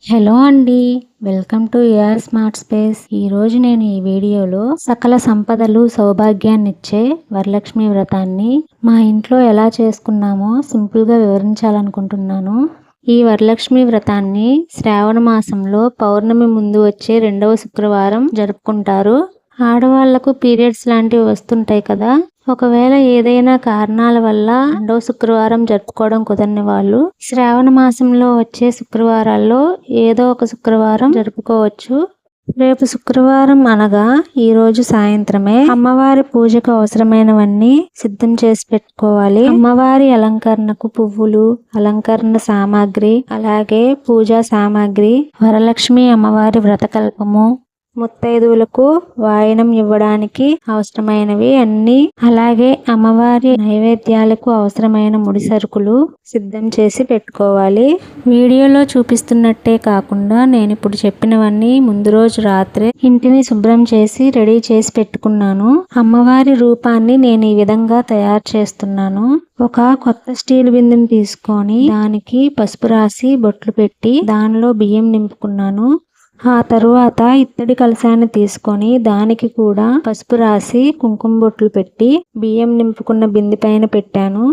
Hello అండి, welcome to your smart space. ఈరోజు నేను ఈ వీడియోలో సకల సంపదలు సౌభాగ్యాన్నిచ్చే వరలక్ష్మి వ్రతాన్ని మా ఇంట్లో ఎలా చేసుకున్నామో సింపుల్గా వివరించాలనుకుంటున్నాను. ఈ వరలక్ష్మి వ్రతాన్ని శ్రావణ మాసంలో పౌర్ణమి ముందు వచ్చే 2వ శుక్రవారం జరుపుకుంటారు. ఆడవాళ్లకు పీరియడ్స్ లాంటివి వస్తుంటాయి కదా, ఒకవేళ ఏదైనా కారణాల వల్ల 2వ శుక్రవారం జరుపుకోవడం కుదరని వాళ్ళు శ్రావణ మాసంలో వచ్చే శుక్రవారాల్లో ఏదో ఒక శుక్రవారం జరుపుకోవచ్చు. రేపు శుక్రవారం అనగా ఈ రోజు సాయంత్రమే అమ్మవారి పూజకు అవసరమైనవన్నీ సిద్ధం చేసి పెట్టుకోవాలి. అమ్మవారి అలంకరణకు పువ్వులు, అలంకరణ సామాగ్రి, అలాగే పూజా సామాగ్రి, వరలక్ష్మి అమ్మవారి వ్రతకల్పము, ముత్తైదువులకు వాయనం ఇవ్వడానికి అవసరమైనవి అన్ని, అలాగే అమ్మవారి నైవేద్యాలకు అవసరమైన ముడి సరుకులు సిద్ధం చేసి పెట్టుకోవాలి. వీడియోలో చూపిస్తున్నట్టే కాకుండా నేను ఇప్పుడు చెప్పినవన్నీ ముందు రోజు రాత్రే ఇంటిని శుభ్రం చేసి రెడీ చేసి పెట్టుకున్నాను. అమ్మవారి రూపాన్ని నేను ఈ విధంగా తయారు చేస్తున్నాను. ఒక కొత్త స్టీల్ బిందెని తీసుకొని దానికి పసుపు రాసి బొట్లు పెట్టి దానిలో బియ్యం నింపుకున్నాను. ఆ తరువాత ఇత్తడి కలశాన్ని తీసుకొని దానికి కూడా పసుపు రాసి కుంకుమ బొట్లు పెట్టి బియ్యం నింపుకున్న బిందె పైన పెట్టాను.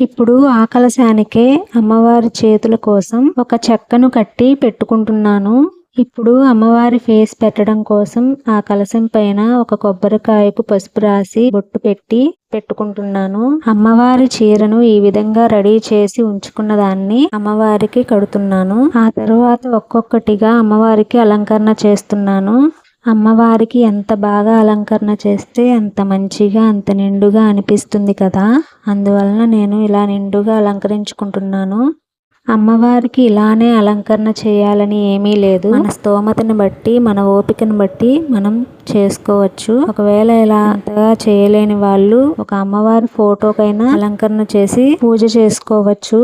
ఇప్పుడు ఆ కలశానికే అమ్మవారి చేతుల కోసం ఒక చెక్కను కట్టి పెట్టుకుంటున్నాను. ఇప్పుడు అమ్మవారి ఫేస్ పెట్టడం కోసం ఆ కలశం పైన ఒక కొబ్బరికాయకు పసుపు రాసి బొట్టు పెట్టి పెట్టుకుంటున్నాను. అమ్మవారి చీరను ఈ విధంగా రెడీ చేసి ఉంచుకున్న దాన్ని అమ్మవారికి కడుతున్నాను. ఆ తరువాత ఒక్కొక్కటిగా అమ్మవారికి అలంకరణ చేస్తున్నాను. అమ్మవారికి ఎంత బాగా అలంకరణ చేస్తే అంత మంచిగా, అంత నిండుగా అనిపిస్తుంది కదా, అందువలన నేను ఇలా నిండుగా అలంకరించుకుంటున్నాను. అమ్మవారికి ఇలానే అలంకరణ చేయాలని ఏమీ లేదు. మన స్తోమతని బట్టి, మన ఓపికను బట్టి మనం చేసుకోవచ్చు. ఒకవేళ ఇలా అంతగా చేయలేని వాళ్ళు ఒక అమ్మవారి ఫోటోకైనా అలంకరణ చేసి పూజ చేసుకోవచ్చు.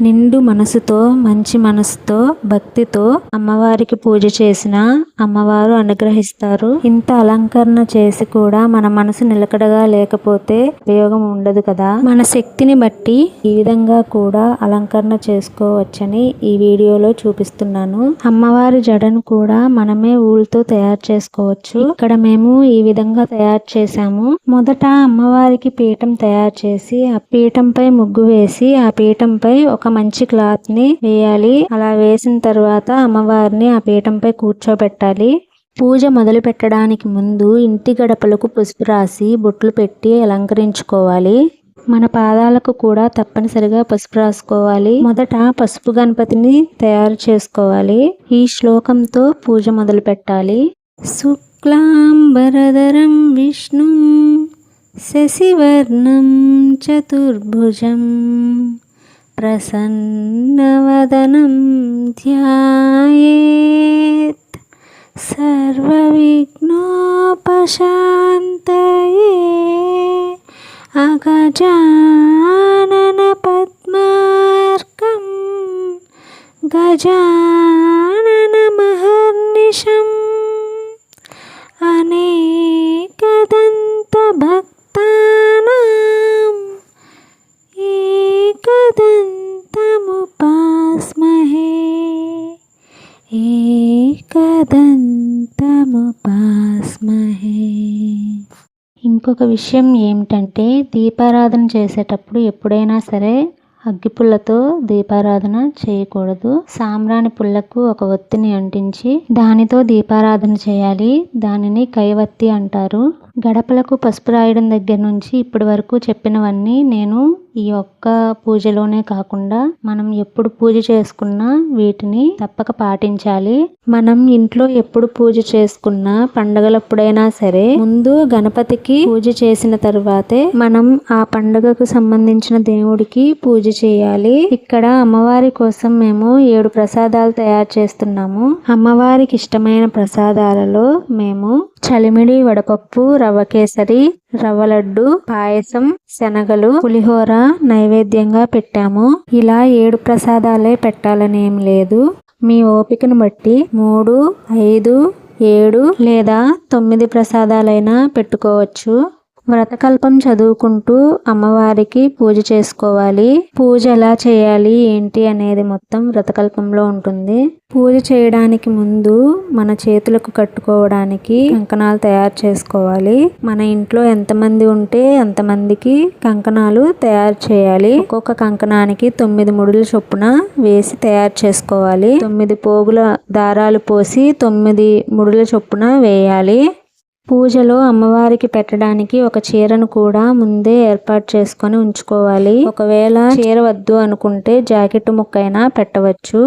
నిండు మనసుతో, మంచి మనసుతో, భక్తితో అమ్మవారికి పూజ చేసిన అమ్మవారు అనుగ్రహిస్తారు. ఇంత అలంకరణ చేసి కూడా మన మనసు నిలకడగా లేకపోతే ఉపయోగం ఉండదు కదా. మన శక్తిని బట్టి ఈ విధంగా కూడా అలంకరణ చేసుకోవచ్చని ఈ వీడియోలో చూపిస్తున్నాను. అమ్మవారి జడను కూడా మనమే ఊలుతో తయారు చేసుకోవచ్చు. ఇక్కడ మేము ఈ విధంగా తయారు చేసాము. మొదట అమ్మవారికి పీఠం తయారు చేసి ఆ పీఠంపై ముగ్గు వేసి ఆ పీఠంపై ఒక మంచి క్లాత్ ని వేయాలి. అలా వేసిన తర్వాత అమ్మవారిని ఆ పీఠంపై కూర్చోబెట్టాలి. పూజ మొదలు పెట్టడానికి ముందు ఇంటి గడపలకు పసుపు రాసి బొట్లు పెట్టి అలంకరించుకోవాలి. మన పాదాలకు కూడా తప్పనిసరిగా పసుపు రాసుకోవాలి. మొదట పసుపు గణపతిని తయారు చేసుకోవాలి. ఈ శ్లోకంతో పూజ మొదలు పెట్టాలి. శుక్లాంబరధరం విష్ణుం శశివర్ణం చతుర్భుజం ప్రసన్నవదనం ధ్యాయేత్ సర్వవిఘ్నోపశాంతయే అగజానన పద్మార్కం గజానన మహర్నిశం అనేకదంత భక్తానాం ఏకదంతముపాస్మహే ఏకదంతముపాస్మహే. ఇంకొక విషయం ఏమిటంటే, దీపారాధన చేసేటప్పుడు ఎప్పుడైనా సరే అగ్గిపుల్లతో దీపారాధన చేయకూడదు. సాంబ్రాణి పుల్లకు ఒక ఒత్తిని అంటించి దానితో దీపారాధన చేయాలి. దానిని కైవత్తి అంటారు. గడపలకు పసుపు రాయడం దగ్గర నుంచి ఇప్పటి వరకు చెప్పినవన్నీ నేను ఈ ఒక్క పూజలోనే కాకుండా మనం ఎప్పుడు పూజ చేసుకున్నా వీటిని తప్పక పాటించాలి. మనం ఇంట్లో ఎప్పుడు పూజ చేసుకున్నా పండగలప్పుడైనా సరే ముందు గణపతికి పూజ చేసిన తరువాతే మనం ఆ పండుగకు సంబంధించిన దేవుడికి పూజ చేయాలి. ఇక్కడ అమ్మవారి కోసం మేము 7 ప్రసాదాలు తయారు చేస్తున్నాము. అమ్మవారికి ఇష్టమైన ప్రసాదాలలో మేము చలిమిడి, వడపప్పు, రవ్వ కేసరి, రవ్వ లడ్డు, పాయసం, శనగలు, పులిహోర నైవేద్యంగా పెట్టాము. ఇలా 7 ప్రసాదాలే పెట్టాలని ఏం లేదు. మీ ఓపికను బట్టి 3, 5, 7 లేదా 9 ప్రసాదాలైనా పెట్టుకోవచ్చు. వ్రతకల్పం చదువుకుంటూ అమ్మవారికి పూజ చేసుకోవాలి. పూజ ఎలా చేయాలి ఏంటి అనేది మొత్తం వ్రతకల్పంలో ఉంటుంది. పూజ చేయడానికి ముందు మన చేతులకు కట్టుకోవడానికి కంకణాలు తయారు చేసుకోవాలి. మన ఇంట్లో ఎంతమంది ఉంటే అంతమందికి కంకణాలు తయారు చేయాలి. ఒక్కొక్క కంకణానికి 9 ముడుల చొప్పున వేసి తయారు చేసుకోవాలి. 9 పోగుల దారాలు పోసి 9 ముడుల చొప్పున వేయాలి. పూజలో అమ్మవారికి పెట్టడానికి ఒక చీరను కూడా ముందే ఏర్పాటు చేసుకొని ఉంచుకోవాలి. ఒకవేళ చీర వద్దు అనుకుంటే జాకెట్ ముక్కైనా పెట్టవచ్చు.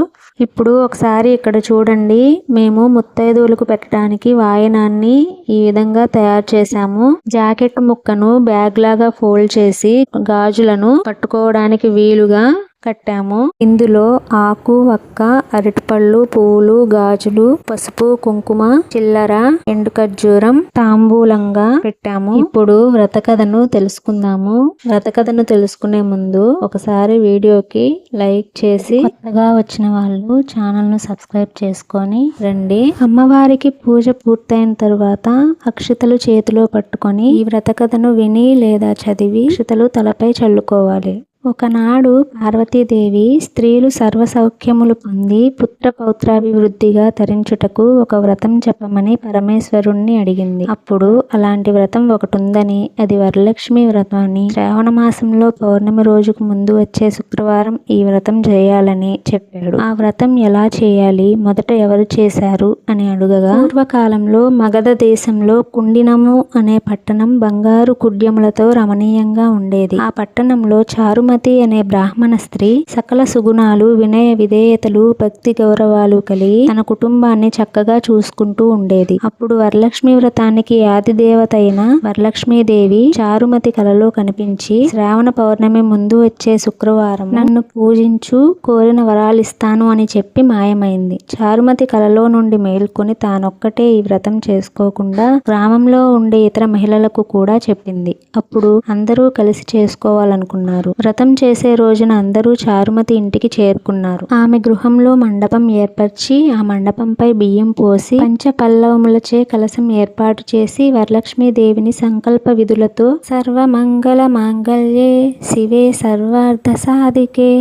ఇప్పుడు ఒకసారి ఇక్కడ చూడండి, మేము ముత్తైదువులకు పెట్టడానికి వాయనాన్ని ఈ విధంగా తయారు చేసాము. జాకెట్ ముక్కను బ్యాగ్ లాగా ఫోల్డ్ చేసి గాజులను పట్టుకోవడానికి వీలుగా కట్టాము. ఇందులో ఆకు, వక్క, అరటిపళ్ళు, పువ్వులు, గాజులు, పసుపు, కుంకుమ, చిల్లర, ఎండు ఖర్జూరం తాంబూలంగా పెట్టాము. ఇప్పుడు వ్రతకథను తెలుసుకుందాము. వ్రతకథను తెలుసుకునే ముందు ఒకసారి వీడియోకి లైక్ చేసి కొత్తగా వచ్చిన వాళ్ళు ఛానల్ ను సబ్స్క్రైబ్ చేసుకొని రండి. అమ్మవారికి పూజ పూర్తయిన తరువాత అక్షతలు చేతిలో పట్టుకొని ఈ వ్రతకథను విని లేదా చదివి అక్షతలు తలపై చల్లుకోవాలి. ఒకనాడు పార్వతీదేవి స్త్రీలు సర్వసౌఖ్యములు పొంది పుత్ర పౌత్రాభివృద్ధిగా తరించుటకు ఒక వ్రతం చెప్పమని పరమేశ్వరుణ్ణి అడిగింది. అప్పుడు అలాంటి వ్రతం ఒకటి ఉందని, అది వరలక్ష్మి వ్రతం అని, శ్రావణ మాసంలో పౌర్ణమి రోజుకు ముందు వచ్చే శుక్రవారం ఈ వ్రతం చేయాలని చెప్పాడు. ఆ వ్రతం ఎలా చేయాలి, మొదట ఎవరు చేశారు అని అడుగగా, పూర్వకాలంలో మగధ దేశంలో కుండినము అనే పట్టణం బంగారు కుడ్యములతో రమణీయంగా ఉండేది. ఆ పట్టణంలో చారుమతి అనే బ్రాహ్మణ స్త్రీ సకల సుగుణాలు, వినయ విధేయతలు, భక్తి గౌరవాలు కలిగి తన కుటుంబాన్ని చక్కగా చూసుకుంటూ ఉండేది. అప్పుడు వరలక్ష్మి వ్రతానికి ఆది దేవత అయిన వరలక్ష్మీదేవి చారుమతి కలలో కనిపించి, శ్రావణ పౌర్ణమి ముందు వచ్చే శుక్రవారం నన్ను పూజించు, కోరిన వరాలిస్తాను అని చెప్పి మాయమైంది. చారుమతి కలలో నుండి మేల్కొని తానొక్కటే ఈ వ్రతం చేసుకోకుండా గ్రామంలో ఉండే ఇతర మహిళలకు కూడా చెప్పింది. అప్పుడు అందరూ కలిసి చేసుకోవాలనుకున్నారు. వ్రతం చేసే రోజున అందరూ చారుమతి ఇంటికి చేరుకున్నారు. ఆమె గృహంలో మండపం ఏర్పరిచి ఆ మండపంపై బియ్యం పోసి పంచపల్లవములచే కలశం ఏర్పాటు చేసి వరలక్ష్మీదేవిని సంకల్ప విధులతో సర్వమంగళ మాంగళ్యే శివే సర్వార్థ సాధికే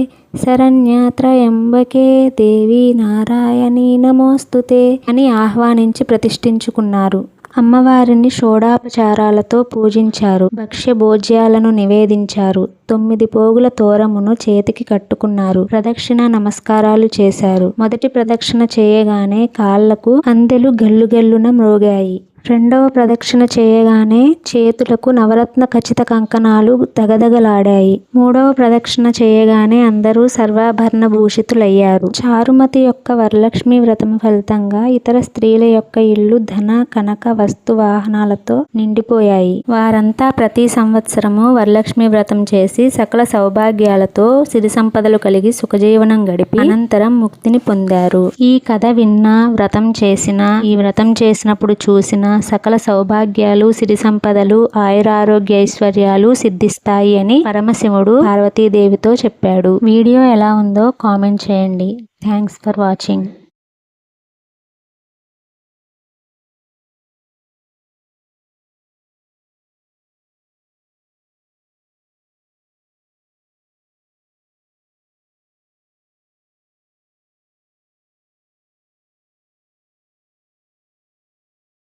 శరణ్యత్రయంబకే దేవి నారాయణీ నమోస్తుతే అని ఆహ్వానించి ప్రతిష్ఠించుకున్నారు. అమ్మవారిని షోడాపచారాలతో పూజించారు. భక్ష్య భోజ్యాలను నివేదించారు. 9 పోగుల తోరమును చేతికి కట్టుకున్నారు. ప్రదక్షిణ నమస్కారాలు చేశారు. మొదటి ప్రదక్షిణ చేయగానే కాళ్లకు అందెలు గల్లుగల్లున మ్రోగాయి. రెండవ ప్రదక్షిణ చేయగానే చేతులకు నవరత్న ఖచ్చిత కంకణాలు దగదగలాడాయి. మూడవ ప్రదక్షిణ చేయగానే అందరూ సర్వాభరణ భూషితులయ్యారు. చారుమతి యొక్క వరలక్ష్మి వ్రతం ఫలితంగా ఇతర స్త్రీల యొక్క ఇల్లు ధన, కనక, వస్తు వాహనాలతో నిండిపోయాయి. వారంతా ప్రతి సంవత్సరము వరలక్ష్మి వ్రతం చేసి సకల సౌభాగ్యాలతో సిరి సంపదలు కలిగి సుఖజీవనం గడిపి అనంతరం ముక్తిని పొందారు. ఈ కథ విన్నా, వ్రతం చేసినా, ఈ వ్రతం చేసినప్పుడు చూసినా సకల సౌభాగ్యాలు, సిరి సంపదలు, ఆయురారోగ్య ఐశ్వర్యాలు సిద్ధిస్తాయి అని పరమశివుడు పార్వతీదేవితో చెప్పాడు. వీడియో ఎలా ఉందో కామెంట్ చేయండి. Thanks for watching.